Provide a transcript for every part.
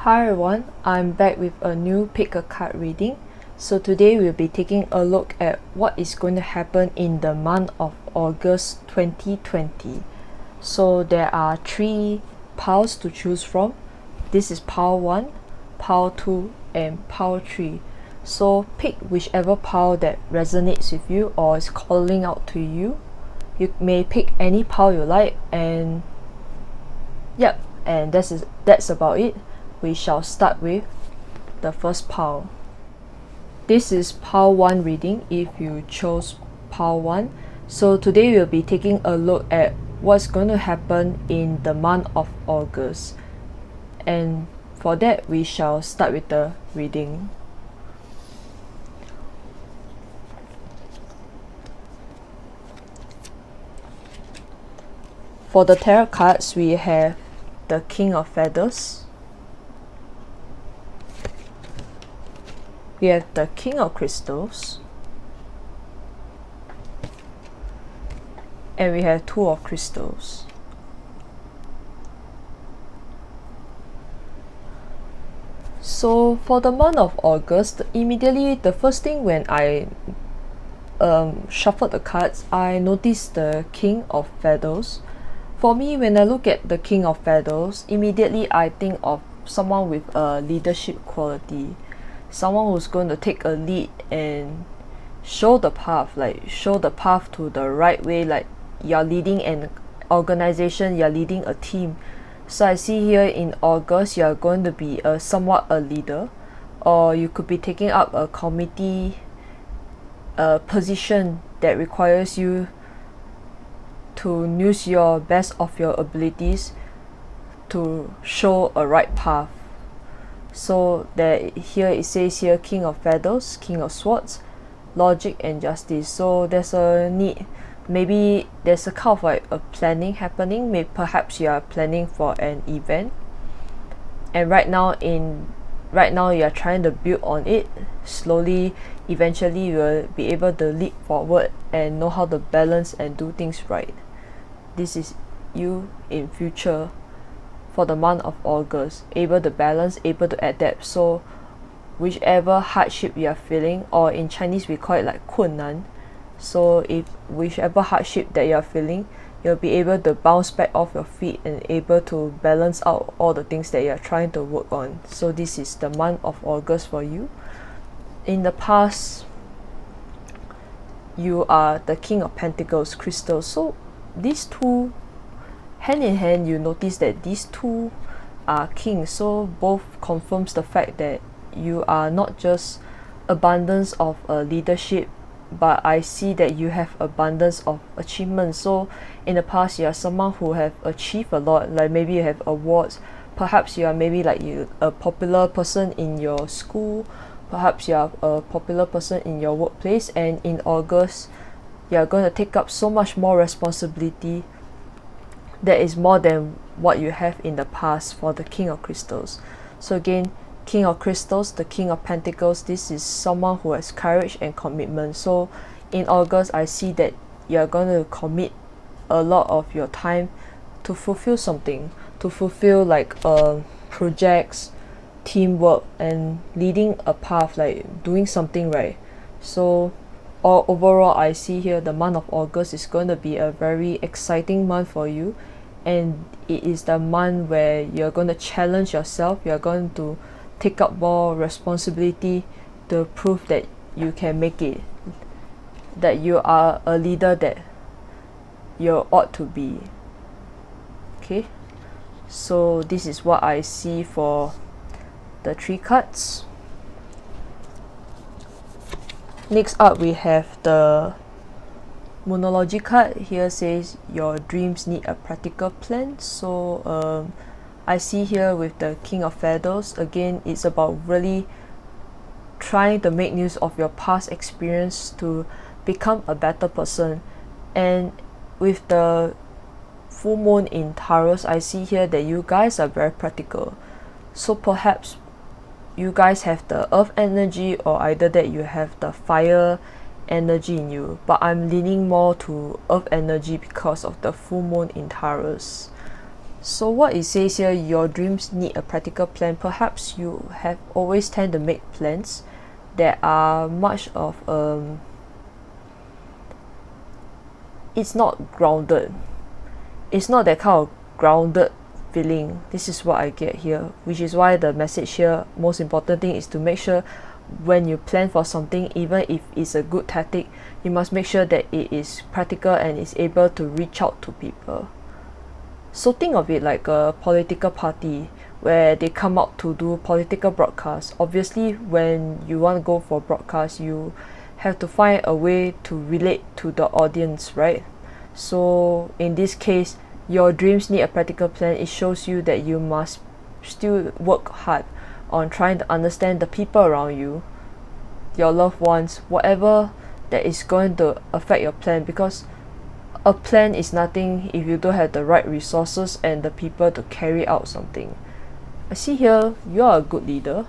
Hi everyone, I'm back with a new pick a card reading. So today we'll be taking a look at what is going to happen in the month of August 2020. So there are 3 piles to choose from. This is pile 1, pile 2 and pile 3. So pick whichever pile that resonates with you or is calling out to you. You may pick any pile you like, and that's about it. We shall start with the first pile. This is pile 1 reading if you chose pile 1. So today we'll be taking a look at what's going to happen in the month of August. And for that, we shall start with the reading. For the tarot cards, we have the King of Feathers, we have the King of Crystals, and we have Two of Crystals. So for the month of August, immediately the first thing when I shuffled the cards, I noticed the King of Feathers. For me, when I look at the King of Feathers, immediately I think of someone with a leadership quality, someone who's going to take a lead and show the path to the right way, like you're leading an organization, you're leading a team. So I see here in August you're going to be somewhat a leader, or you could be taking up a committee position that requires you to use your best of your abilities to show a right path. So here it says here King of Feathers, King of Swords, Logic and Justice. So there's a need, maybe there's a kind of like a planning happening. Maybe perhaps you are planning for an event, and right now you're trying to build on it. Slowly, eventually you will be able to leap forward and know how to balance and do things right. This is you in future for the month of August, able to balance, able to adapt. So whichever hardship you are feeling, or in Chinese we call it like 困难. So if whichever hardship that you are feeling, you'll be able to bounce back off your feet and able to balance out all the things that you're trying to work on. So this is the month of August for you. In the past, you are the King of Pentacles, Crystals. So these two, hand in hand, you notice that these two are kings. So both confirms the fact that you are not just abundance of leadership, but I see that you have abundance of achievements. So in the past, you are someone who have achieved a lot, like maybe you have awards, perhaps you are maybe like a popular person in your school, perhaps you are a popular person in your workplace, and in August you are going to take up so much more responsibility that is more than what you have in the past for the King of Crystals. So again, King of Crystals, the King of Pentacles, this is someone who has courage and commitment. So in August, I see that you're going to commit a lot of your time to fulfill something, to fulfill like projects, teamwork, and leading a path, like doing something right. So overall, I see here the month of August is going to be a very exciting month for you, and it is the month where you're going to challenge yourself, you're going to take up more responsibility to prove that you can make it, that you are a leader that you ought to be. Okay, so this is what I see for the 3 cards. Next up, we have the Moonology card. Here says your dreams need a practical plan. So I see here with the King of Feathers, again it's about really trying to make use of your past experience to become a better person. And with the full moon in Taurus, I see here that you guys are very practical. So perhaps you guys have the earth energy, or either that you have the fire energy in you, but I'm leaning more to earth energy because of the full moon in Taurus. So what it says here, your dreams need a practical plan. Perhaps you have always tend to make plans that are much of it's not grounded. It's not that kind of grounded feeling. This is what I get here, which is why the message here, most important thing is to make sure when you plan for something, even if it's a good tactic, you must make sure that it is practical and is able to reach out to people. So think of it like a political party where they come out to do political broadcasts. Obviously, when you want to go for broadcast, you have to find a way to relate to the audience, right? So in this case, your dreams need a practical plan. It shows you that you must still work hard on trying to understand the people around you, your loved ones, whatever that is going to affect your plan, because a plan is nothing if you don't have the right resources and the people to carry out something. I see here you are a good leader,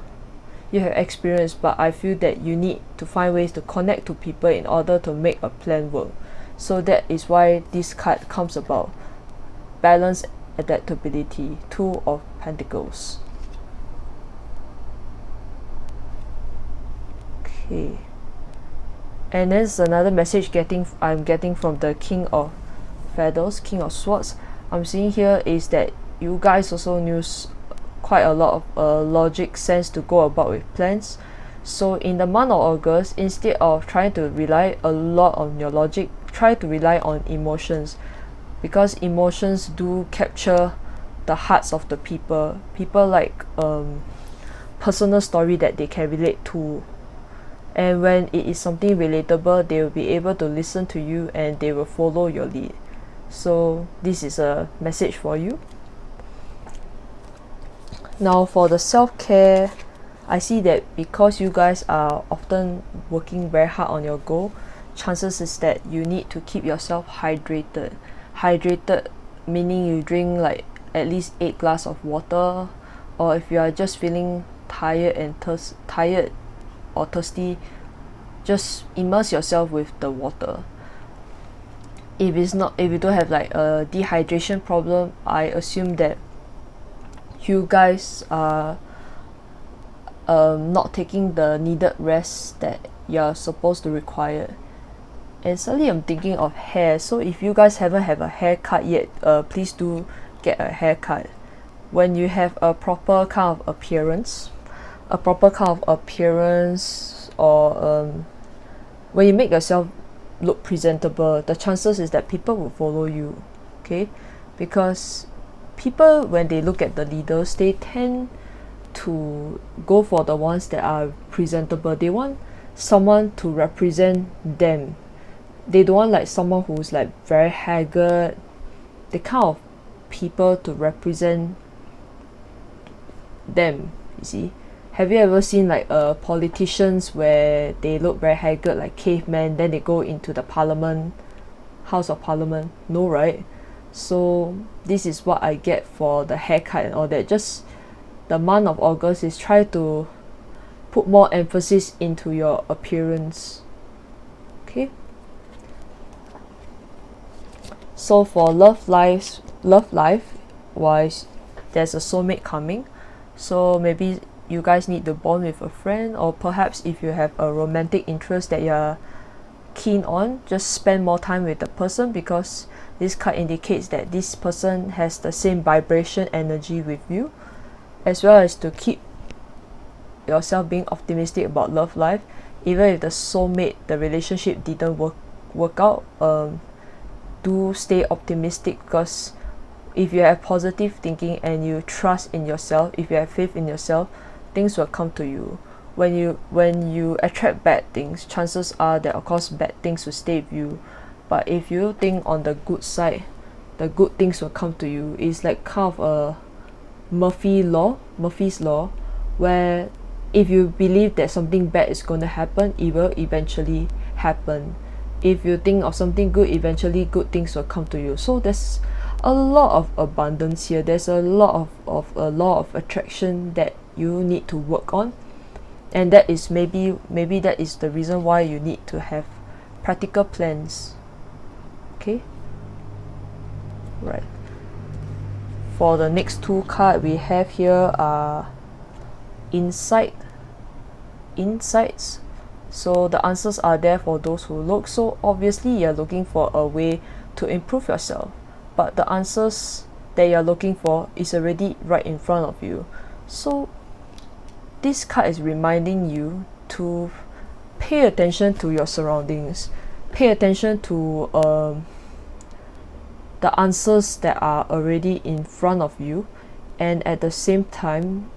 you have experience, but I feel that you need to find ways to connect to people in order to make a plan work. So that is why this card comes about. Balance, adaptability, Two of Pentacles. Okay. And there's another message I'm getting from the King of Feathers, King of Swords. I'm seeing here is that you guys also use quite a lot of logic sense to go about with plans. So in the month of August, instead of trying to rely a lot on your logic, try to rely on emotions, because emotions do capture the hearts of the people. People like personal story that they can relate to, and when it is something relatable, they will be able to listen to you and they will follow your lead. So this is a message for you. Now for the self-care, I see that because you guys are often working very hard on your goal, chances is that you need to keep yourself hydrated. Hydrated meaning you drink like at least 8 glasses of water, or if you are just feeling tired or thirsty, just immerse yourself with the water. If you don't have like a dehydration problem, I assume that you guys are not taking the needed rest that you're supposed to require. And suddenly I'm thinking of hair. So if you guys haven't have a haircut yet, please do get a haircut. When you have a proper kind of appearance, or when you make yourself look presentable, the chances is that people will follow you. Okay, because people, when they look at the leaders, they tend to go for the ones that are presentable. They want someone to represent them. They don't want like someone who's like very haggard. The kind of people to represent them, you see. Have you ever seen like politicians where they look very haggard like cavemen, then they go into the parliament, house of parliament? No, right? So this is what I get for the haircut and all that. Just the month of August is try to put more emphasis into your appearance. Okay. So for love life wise, there's a soulmate coming. So maybe you guys need to bond with a friend, or perhaps if you have a romantic interest that you're keen on, just spend more time with the person, because this card indicates that this person has the same vibration energy with you, as well as to keep yourself being optimistic about love life. Even if the soulmate, the relationship didn't work out, do stay optimistic, because if you have positive thinking and you trust in yourself, if you have faith in yourself, things will come to you. When you attract bad things, chances are that of course bad things will stay with you. But if you think on the good side, the good things will come to you. It's like kind of a Murphy's law, where if you believe that something bad is going to happen, it will eventually happen. If you think of something good, eventually good things will come to you. So there's a lot of abundance here. There's a lot of a law of attraction that you need to work on, and that is maybe that is the reason why you need to have practical plans. Okay, right. For the next two cards we have here are insights. So the answers are there for those who look. So obviously you're looking for a way to improve yourself, but the answers that you're looking for is already right in front of you. So this card is reminding you to pay attention to your surroundings, pay attention to the answers that are already in front of you, and at the same time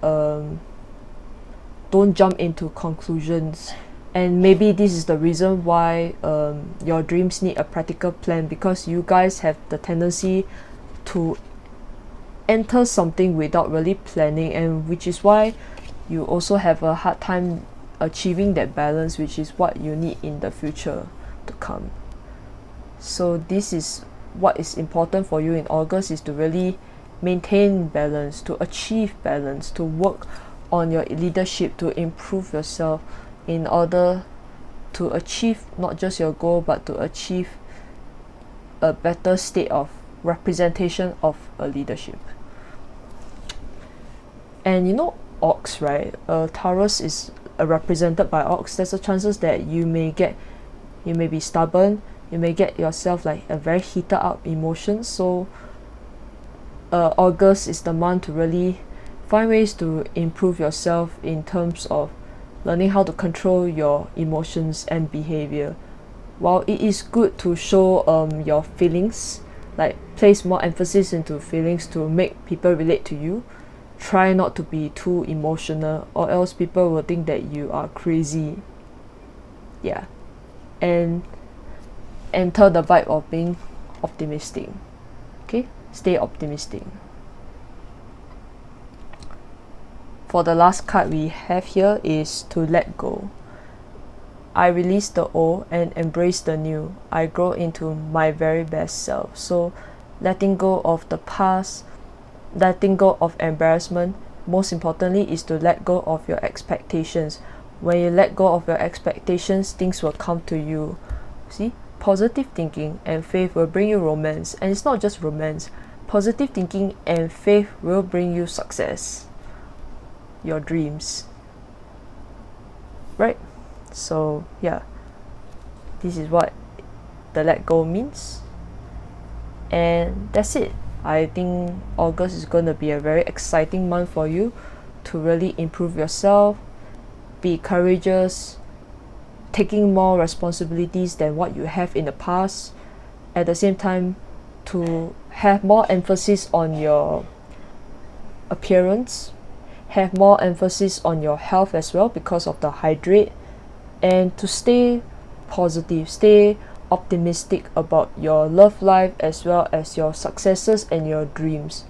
don't jump into conclusions. And maybe this is the reason why your dreams need a practical plan, because you guys have the tendency to enter something without really planning, and which is why you also have a hard time achieving that balance, which is what you need in the future to come. So this is what is important for you in August, is to really maintain balance, to achieve balance, to work on your leadership, to improve yourself in order to achieve not just your goal, but to achieve a better state of representation of a leadership. And you know, ox, right? Taurus is represented by ox. There's a chances that you may be stubborn, you may get yourself like a very heated up emotion. So August is the month to really find ways to improve yourself in terms of learning how to control your emotions and behavior. While it is good to show your feelings, like place more emphasis into feelings to make people relate to you, try not to be too emotional, or else people will think that you are crazy. Yeah. And enter the vibe of being optimistic. Okay, stay optimistic. For the last card we have here is to let go. I release the old and embrace the new. I grow into my very best self. So letting go of the past, letting go of embarrassment, most importantly is to let go of your expectations. When you let go of your expectations, things will come to you. See, positive thinking and faith will bring you romance. And it's not just romance. Positive thinking and faith will bring you success, your dreams, right? So yeah, this is what the let go means, and that's it. I think August is going to be a very exciting month for you to really improve yourself, be courageous, taking more responsibilities than what you have in the past. At the same time, to have more emphasis on your appearance, have more emphasis on your health as well because of the hydrate, and to stay positive, stay optimistic about your love life as well as your successes and your dreams,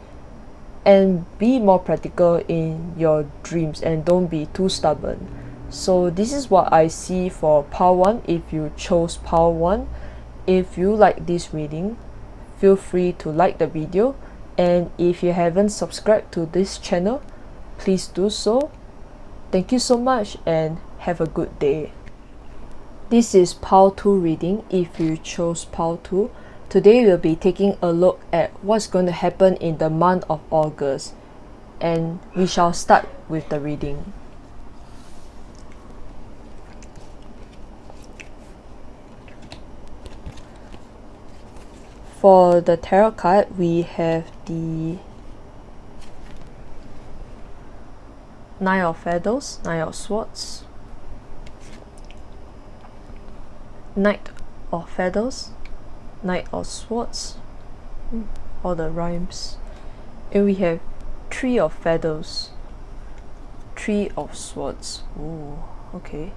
and be more practical in your dreams and don't be too stubborn. So this is what I see for pile 1 if you chose pile 1. If you like this reading, feel free to like the video, and if you haven't subscribed to this channel, please do so. Thank you so much and have a good day. This is pile 2 reading if you chose pile 2. Today we'll be taking a look at what's going to happen in the month of August, and we shall start with the reading. For the tarot card, we have the Nine of Feathers, Nine of Swords, Knight of Feathers, Knight of Swords, all the rhymes, and we have Three of Feathers, Three of Swords. Ooh, okay.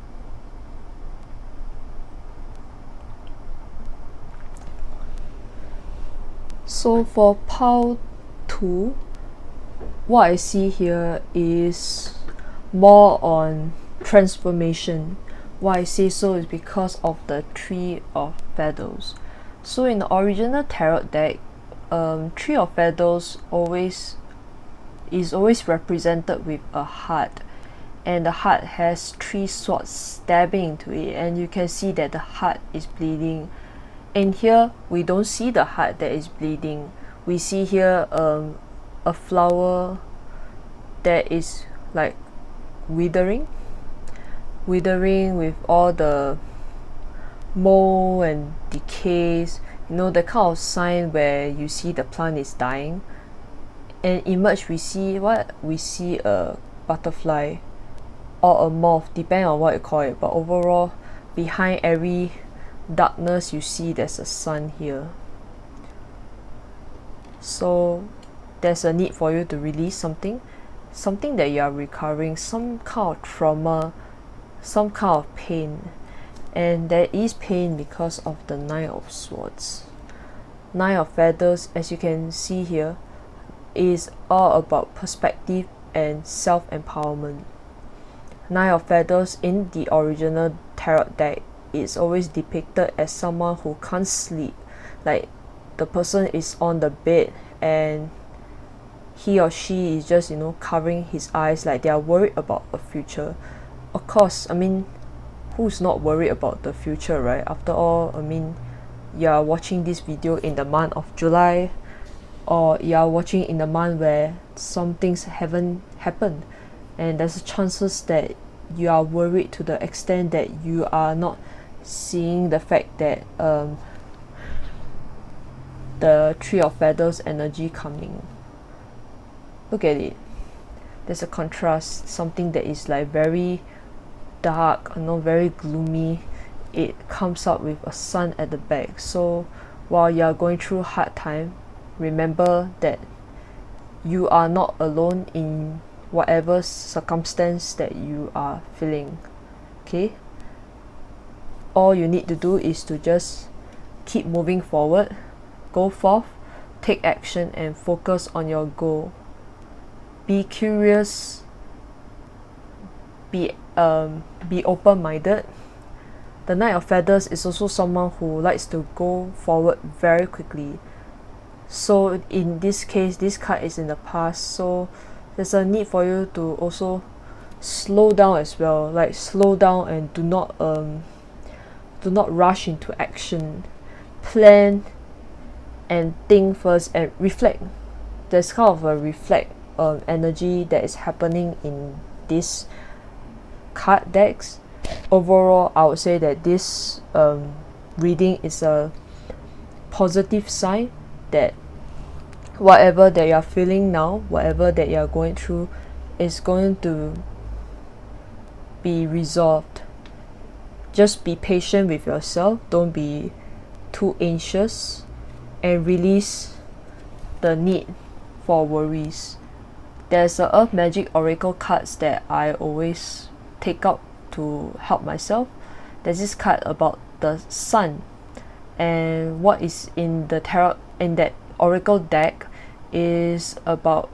So for pile 2, what I see here is more on transformation. Why I say so is because of the Three of Feathers. So in the original tarot deck, Three of Feathers is always represented with a heart, and the heart has 3 swords stabbing into it, and you can see that the heart is bleeding. And here we don't see the heart that is bleeding. We see here a flower that is like withering with all the mold and decays, you know, the kind of sign where you see the plant is dying. And emerge, we see a butterfly or a moth, depending on what you call it, but overall behind every darkness you see there's a sun here. So there's a need for you to release something that you are recovering, some kind of trauma, some kind of pain. And there is pain because of the Nine of Swords. Nine of Feathers, as you can see here, is all about perspective and self-empowerment. Nine of Feathers in the original tarot deck is always depicted as someone who can't sleep. Like, the person is on the bed and he or she is just, you know, covering his eyes, like they are worried about the future. Of course, I mean, who's not worried about the future, right? After all, I mean, you are watching this video in the month of July, or you are watching in the month where some things haven't happened, and there's chances that you are worried to the extent that you are not seeing the fact that the Three of Feathers energy coming. Look at it. There's a contrast, something that is like very dark, you know, very gloomy. It comes up with a sun at the back. So while you are going through hard time, remember that you are not alone in whatever circumstance that you are feeling. Okay? All you need to do is to just keep moving forward, go forth, take action, and focus on your goal. Be curious, be open-minded. The Knight of Feathers is also someone who likes to go forward very quickly. So in this case, this card is in the past, so there's a need for you to also slow down as well. Like, slow down and do not rush into action. Plan and think first and reflect. There's kind of a reflect energy that is happening in this card decks. Overall, I would say that this reading is a positive sign that whatever that you are feeling now, whatever that you are going through, is going to be resolved. Just be patient with yourself, don't be too anxious, and release the need for worries. There's a Earth Magic Oracle cards that I always take out to help myself. There's this card about the sun, and what is in the tarot, in that oracle deck, is about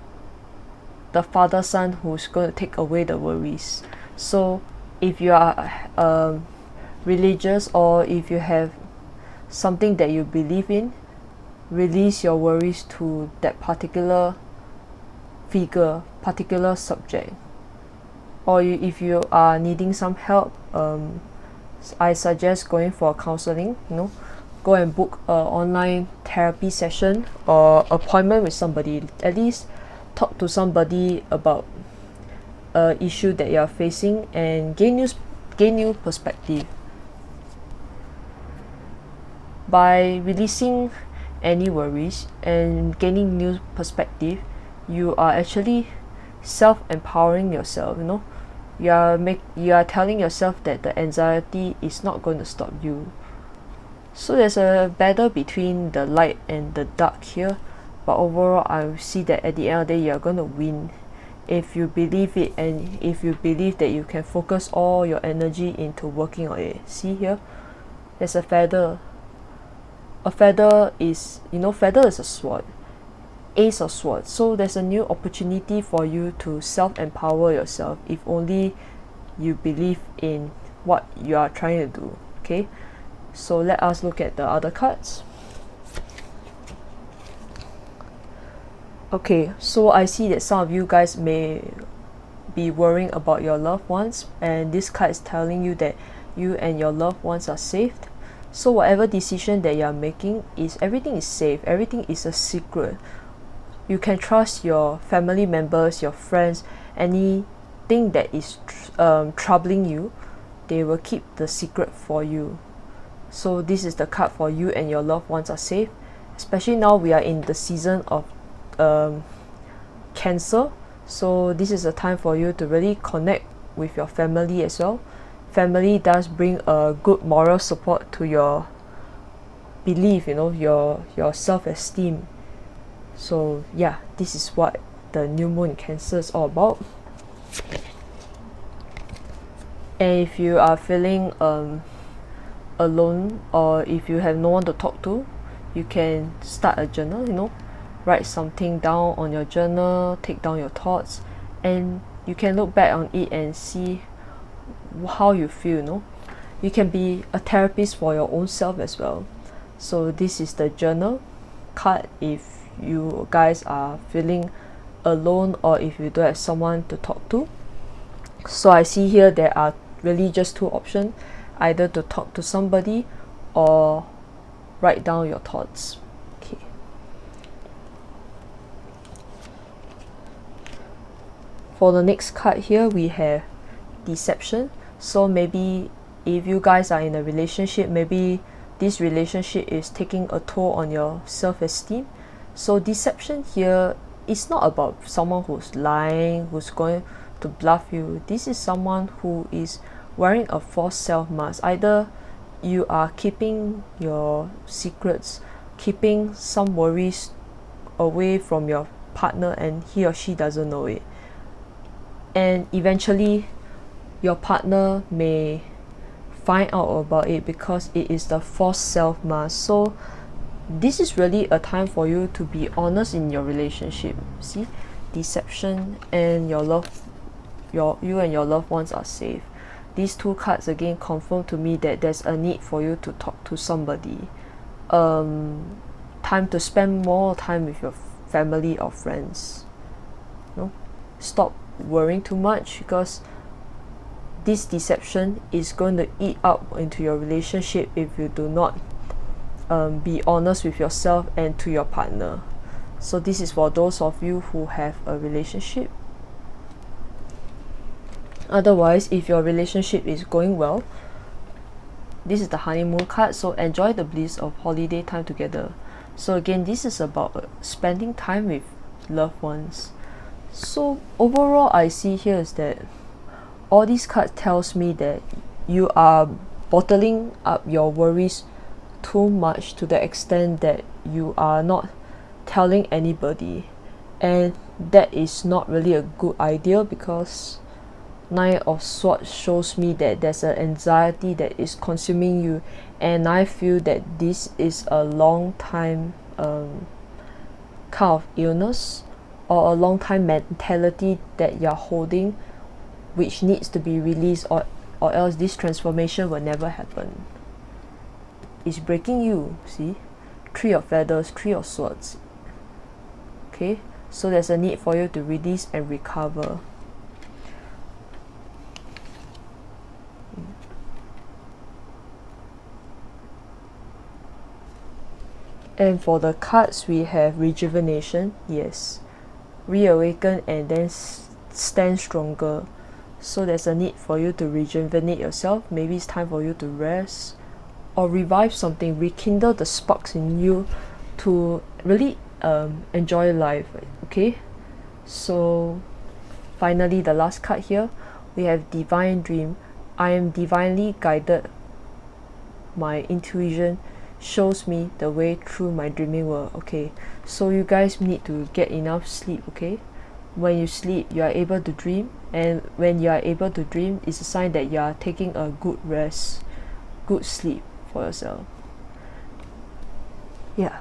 the father son who's going to take away the worries. So if you are religious, or if you have something that you believe in, release your worries to that particular figure, particular subject. Or if you are needing some help, I suggest going for counseling. You know, go and book a online therapy session or appointment with somebody. At least talk to somebody about a issue that you are facing and gain new perspective. By releasing any worries and gaining new perspective, you are actually self-empowering yourself. You know, you are telling yourself that the anxiety is not going to stop you. So there's a battle between the light and the dark here, but overall I see that at the end of the day you are going to win if you believe it, and if you believe that you can focus all your energy into working on it. See here, there's a feather. A feather is, you know, feather is a sword, Ace of Swords. So there's a new opportunity for you to self-empower yourself if only you believe in what you are trying to do. Okay, so let us look at the other cards. Okay, so I see that some of you guys may be worrying about your loved ones, and this card is telling you that you and your loved ones are safe. So whatever decision that you are making, everything is safe, everything is a secret. You can trust your family members, your friends, anything that is troubling you, they will keep the secret for you. So this is the card for you and your loved ones are safe. Especially now we are in the season of Cancer, so this is a time for you to really connect with your family as well. Family does bring a good moral support to your belief, your self-esteem. So yeah, this is what the new moon in Cancer is all about. And if you are feeling alone, or if you have no one to talk to, you can start a journal, write something down on your journal, take down your thoughts, and you can look back on it and see how you feel. You can be a therapist for your own self as well. So this is the journal card if you guys are feeling alone, or if you don't have someone to talk to. So I see here there are really just two options, either to talk to somebody or write down your thoughts. Okay. For the next card here, we have deception. So maybe if you guys are in a relationship, maybe this relationship is taking a toll on your self-esteem. So deception here is not about someone who's lying, who's going to bluff you. This is someone who is wearing a false self mask. Either you are keeping your secrets, keeping some worries away from your partner, and he or she doesn't know it. And eventually your partner may find out about it because it is the false self mask. So this is really a time for you to be honest in your relationship. See, deception and you and your loved ones are safe. These two cards again confirm to me that there's a need for you to talk to somebody. Time to spend more time with your family or friends. Stop worrying too much, because this deception is going to eat up into your relationship if you do not be honest with yourself and to your partner. So this is for those of you who have a relationship. Otherwise, if your relationship is going well, this is the honeymoon card, so enjoy the bliss of holiday time together. So again, this is about spending time with loved ones. So overall, I see here is that all these cards tells me that you are bottling up your worries too much, to the extent that you are not telling anybody, and that is not really a good idea, because Nine of Swords shows me that there's an anxiety that is consuming you, and I feel that this is a long time kind of illness, or a long time mentality that you're holding, which needs to be released, or else this transformation will never happen. It's breaking you. See, Three of Feathers, Three of Swords. Okay, so there's a need for you to release and recover. And for the cards, we have rejuvenation. Yes, reawaken and then stand stronger. So there's a need for you to rejuvenate yourself. Maybe it's time for you to rest or revive something, rekindle the sparks in you to really enjoy life. Okay, so finally the last card here, we have divine dream. I am divinely guided. My intuition shows me the way through my dreaming world. Okay, so you guys need to get enough sleep. Okay, when you sleep, you are able to dream, and when you are able to dream, it's a sign that you are taking a good rest, good sleep for yourself. Yeah,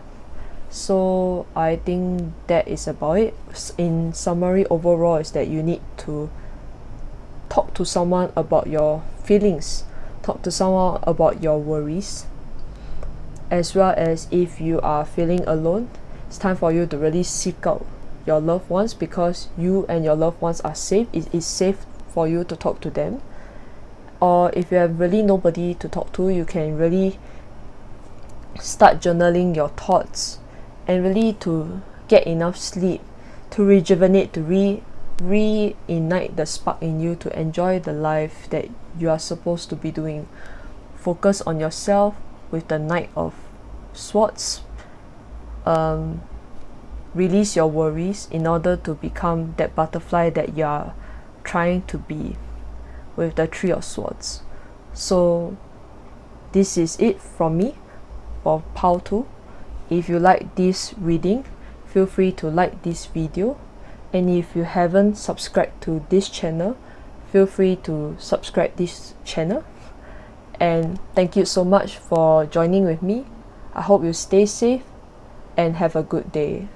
so I think that is about it. In summary, overall is that you need to talk to someone about your feelings, talk to someone about your worries, as well as if you are feeling alone, it's time for you to really seek out your loved ones, because you and your loved ones are safe. It is safe for you to talk to them. Or if you have really nobody to talk to, you can really start journaling your thoughts, and really to get enough sleep, to rejuvenate, to reignite the spark in you to enjoy the life that you are supposed to be doing. Focus on yourself with the Knight of Swords. Release your worries in order to become that butterfly that you are trying to be with the Three of Swords. So this is it from me for Pile 2. If you like this reading, feel free to like this video, and if you haven't subscribed to this channel, feel free to subscribe this channel. And thank you so much for joining with me. I hope you stay safe and have a good day.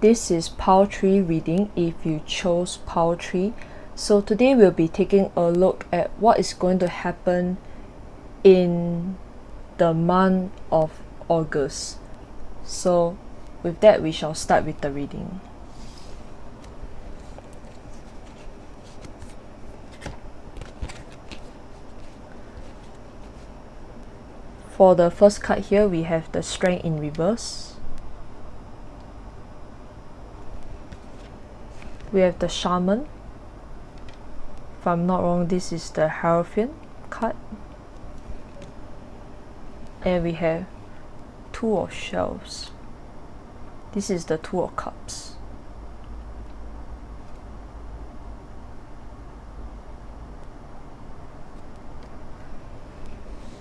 This is Pile 3 reading if you chose Pile 3. So today we'll be taking a look at what is going to happen in the month of August. So with that, we shall start with the reading. For the first card here, we have the Strength in reverse. We have the Shaman. If I'm not wrong, this is the Hierophant card. And we have Two of Shells. This is the Two of Cups.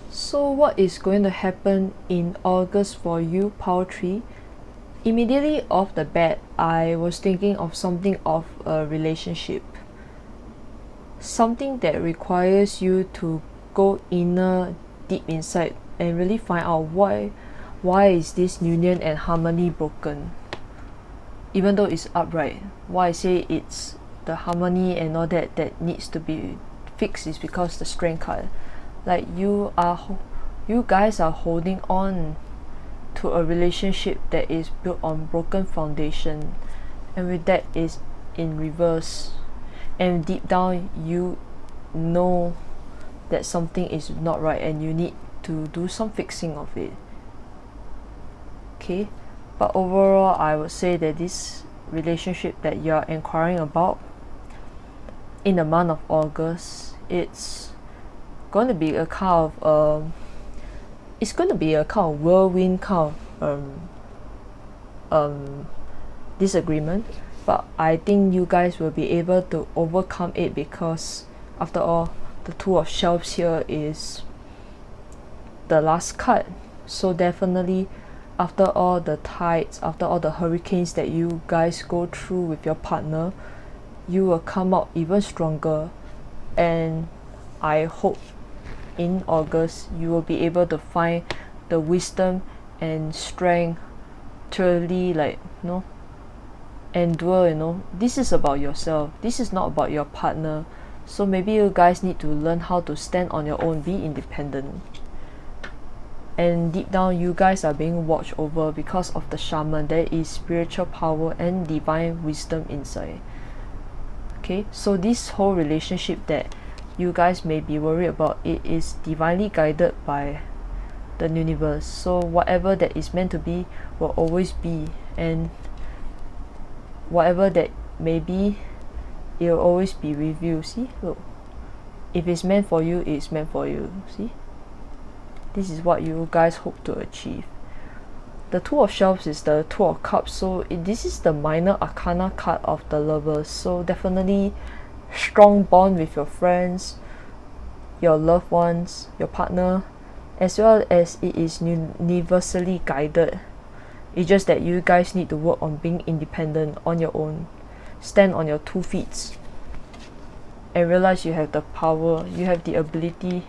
So what is going to happen in August for you, Pile 3? Immediately off the bat, I was thinking of something of a relationship. Something that requires you to go inner, deep inside, and really find out why is this union and harmony broken. Even though it's upright, why I say it's the harmony and all that needs to be fixed is because the Strength card. Like you guys are holding on to a relationship that is built on broken foundation, and with that is in reverse, and deep down you know that something is not right and you need to do some fixing of it. Okay, but overall I would say that this relationship that you're inquiring about in the month of August, it's going to be a kind of whirlwind kind of disagreement, but I think you guys will be able to overcome it, because after all, the Two of Shells here is the last card. So definitely, after all the tides, after all the hurricanes that you guys go through with your partner, you will come out even stronger. And I hope in August you will be able to find the wisdom and strength to really endure. This is about yourself, this is not about your partner. So maybe you guys need to learn how to stand on your own, be independent. And deep down you guys are being watched over because of the Shaman. There is spiritual power and divine wisdom inside. Okay, so this whole relationship that you guys may be worried about, it is divinely guided by the universe. So whatever that is meant to be will always be, and whatever that may be, it will always be with you. See, look, if it's meant for you, it's meant for you. See, this is what you guys hope to achieve. The Two of Shells is the Two of Cups, so this is the minor arcana card of the Lovers. So definitely strong bond with your friends, your loved ones, your partner, as well as it is universally guided. It's just that you guys need to work on being independent on your own, stand on your 2 feet, and realize you have the power, you have the ability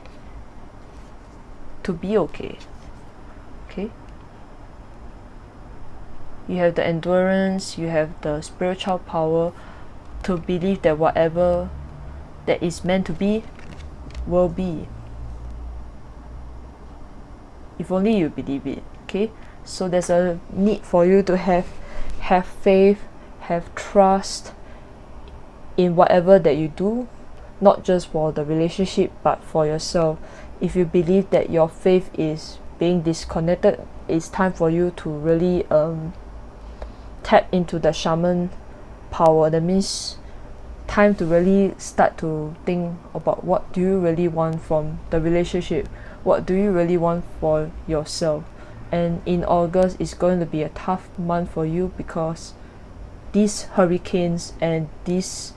to be okay. Okay, you have the endurance, you have the spiritual power to believe that whatever that is meant to be will be, if only you believe it. Okay, so there's a need for you to have faith, have trust in whatever that you do, not just for the relationship but for yourself. If you believe that your faith is being disconnected, it's time for you to really tap into the shaman power. That means time to really start to think about what do you really want from the relationship, what do you really want for yourself. And in August, it's going to be a tough month for you because these hurricanes and these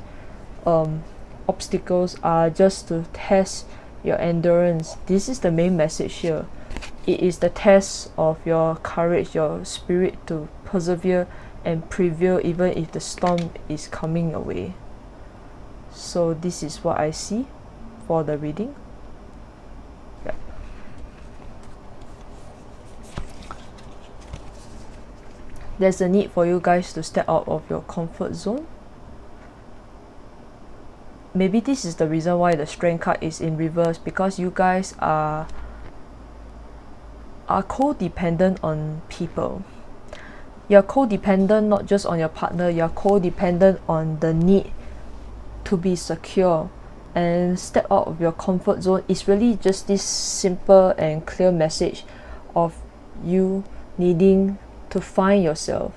obstacles are just to test your endurance. This is the main message here. It is the test of your courage, your spirit to persevere and prevail even if the storm is coming your way. So this is what I see for the reading. Yep. There's a need for you guys to step out of your comfort zone. Maybe this is the reason why the Strength card is in reverse, because you guys are codependent on people. You're codependent not just on your partner, you're codependent on the need to be secure and step out of your comfort zone. Is really just this simple and clear message of you needing to find yourself,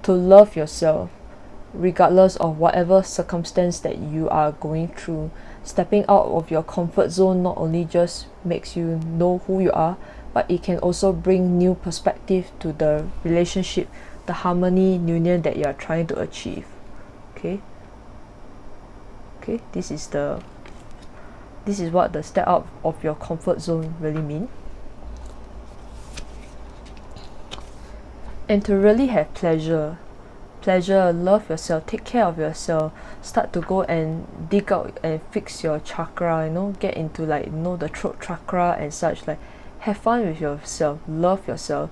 to love yourself, regardless of whatever circumstance that you are going through. Stepping out of your comfort zone not only just makes you know who you are, but it can also bring new perspective to the relationship, the harmony, union that you are trying to achieve. Okay, this is what the step out of your comfort zone really mean. And to really have pleasure, love yourself, take care of yourself, start to go and dig out and fix your chakra, get into the throat chakra and such. Like, have fun with yourself, love yourself.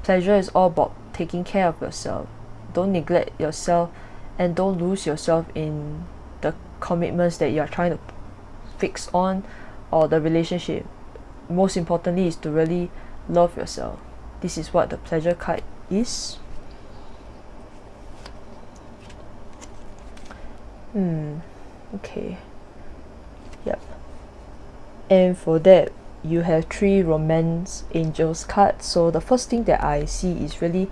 Pleasure is all about taking care of yourself. Don't neglect yourself and don't lose yourself in the commitments that you are trying to fix on, or the relationship. Most importantly is to really love yourself. This is what the pleasure card is. Okay. Yep. And for that, you have 3 romance angels cards. So the first thing that I see is really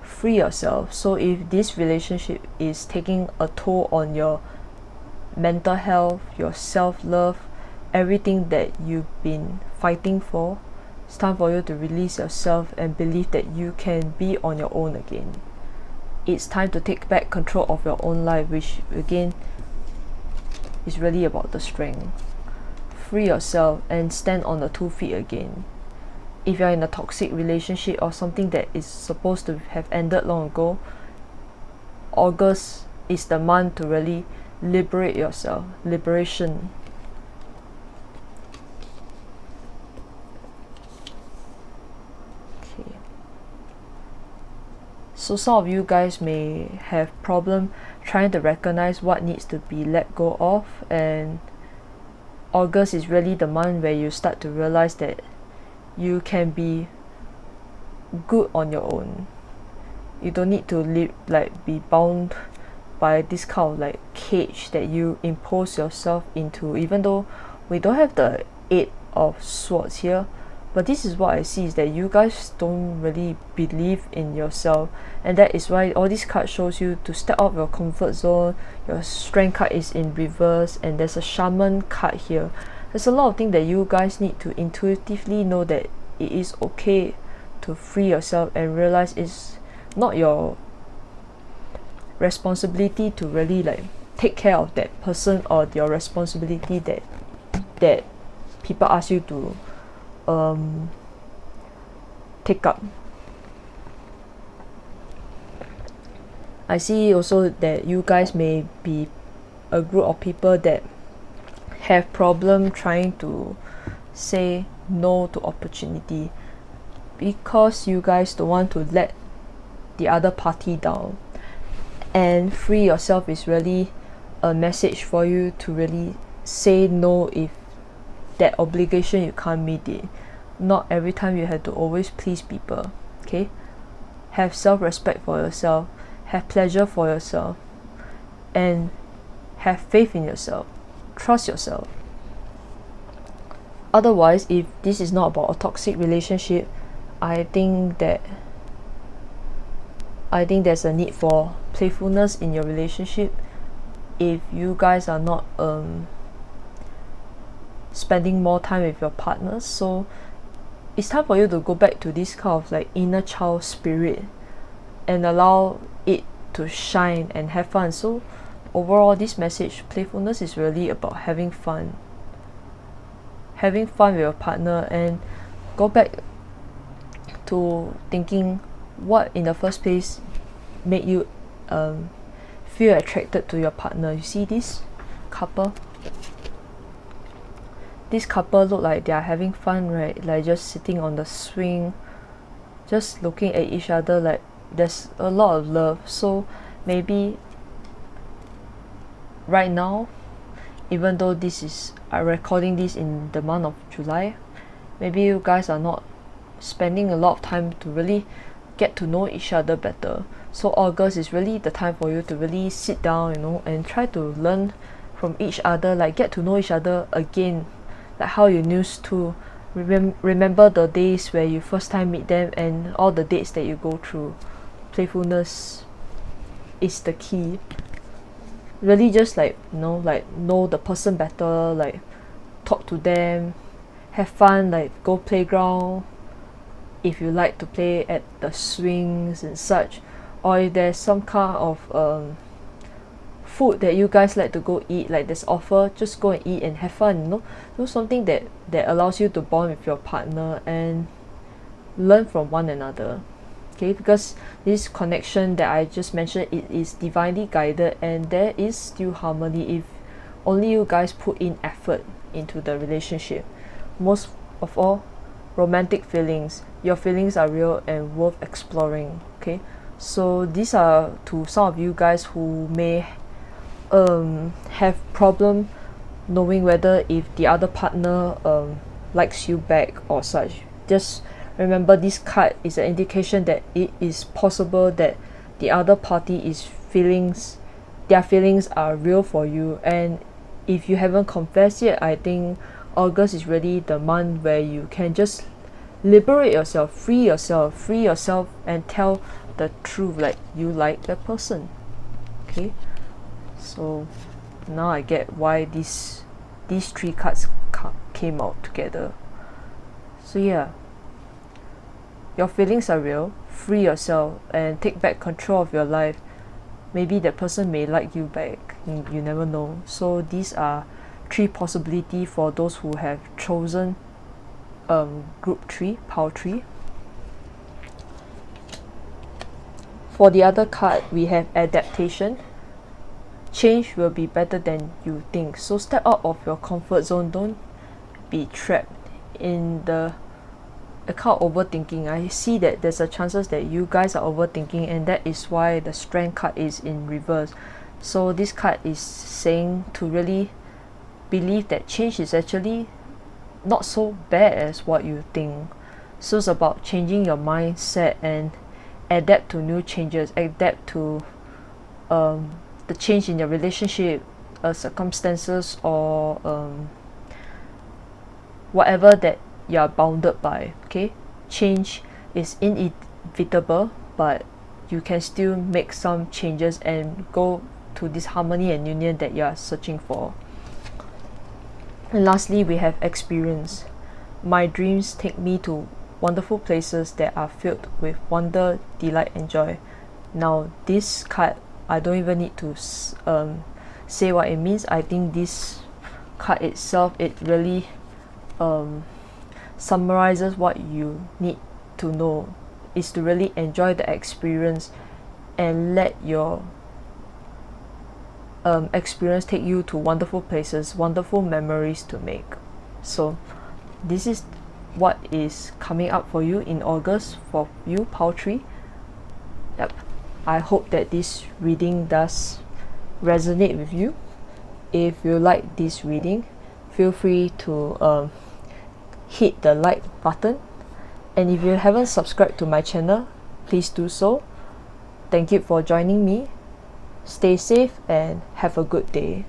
free yourself. So if this relationship is taking a toll on your mental health, your self-love, everything that you've been fighting for, it's time for you to release yourself and believe that you can be on your own again. It's time to take back control of your own life, which again is really about the strength. Free yourself and stand on the 2 feet again. If you're in a toxic relationship or something that is supposed to have ended long ago, August is the month to really liberate yourself. Liberation. Okay. So some of you guys may have problem trying to recognize what needs to be let go of, and August is really the month where you start to realize that you can be good on your own. You don't need to be bound by this kind of cage that you impose yourself into. Even though we don't have the 8 of swords here, but this is what I see, is that you guys don't really believe in yourself, and that is why all these cards shows you to step out of your comfort zone. Your strength card is in reverse, and there's a shaman card here. There's a lot of things that you guys need to intuitively know, that it is okay to free yourself and realize it's not your responsibility to really take care of that person, or your responsibility that people ask you to take up. I see also that you guys may be a group of people that have problem trying to say no to opportunity, because you guys don't want to let the other party down. And free yourself is really a message for you to really say no if that obligation you can't meet it. Not every time you have to always please people. Okay, have self-respect for yourself, have pleasure for yourself, and have faith in yourself. Trust yourself. Otherwise, if this is not about a toxic relationship, I think that I think there's a need for playfulness in your relationship if you guys are not spending more time with your partners. So it's time for you to go back to this kind of like inner child spirit and allow it to shine and have fun. So overall, this message, playfulness, is really about having fun with your partner, and go back to thinking what in the first place made you feel attracted to your partner. You see this couple look like they are having fun, right? Like just sitting on the swing, just looking at each other, like there's a lot of love. So maybe right now, even though I'm recording this in the month of July, maybe you guys are not spending a lot of time to really get to know each other better. So August is really the time for you to really sit down, and try to learn from each other, like get to know each other again, like how you used to remember the days where you first time meet them and all the dates that you go through. Playfulness is the key. Really just like know the person better, like talk to them, have fun, like go playground if you like to play at the swings and such, or if there's some kind of food that you guys like to go eat, like there's offer, just go and eat and have fun. Do something that allows you to bond with your partner and learn from one another. Okay, because this connection that I just mentioned, it is divinely guided, and there is still harmony if only you guys put in effort into the relationship. Most of all, romantic feelings, your feelings are real and worth exploring. Okay, so these are to some of you guys who may have problem knowing whether if the other partner likes you back or such. Just remember, this card is an indication that it is possible that the other party their feelings are real for you. And if you haven't confessed yet, I think August is really the month where you can just liberate yourself, free yourself and tell the truth, like you like that person. Okay, so now I get why these three cards came out together. So yeah, your feelings are real, free yourself and take back control of your life. Maybe that person may like you back, you never know. So these are three possibilities for those who have chosen group 3, pile 3. For the other card, we have adaptation. Change will be better than you think. So step out of your comfort zone. Don't be trapped in the account overthinking. I see that there's a chances that you guys are overthinking, and that is why the strength card is in reverse. So this card is saying to really believe that change is actually not so bad as what you think. So it's about changing your mindset and adapt to new changes, adapt to the change in your relationship, circumstances, or whatever that you are bounded by. Okay, change is inevitable, but you can still make some changes and go to this harmony and union that you are searching for. And lastly, we have experience. My dreams take me to wonderful places that are filled with wonder, delight, and joy. Now this card, I don't even need to say what it means. I think this card itself, it really summarizes what you need to know, is to really enjoy the experience and let your experience take you to wonderful places, wonderful memories to make. So this is what is coming up for you in August for you, pile 3. Yep, I hope that this reading does resonate with you. If you like this reading, feel free to hit the like button, and if you haven't subscribed to my channel, please do so. Thank you for joining me. Stay safe and have a good day.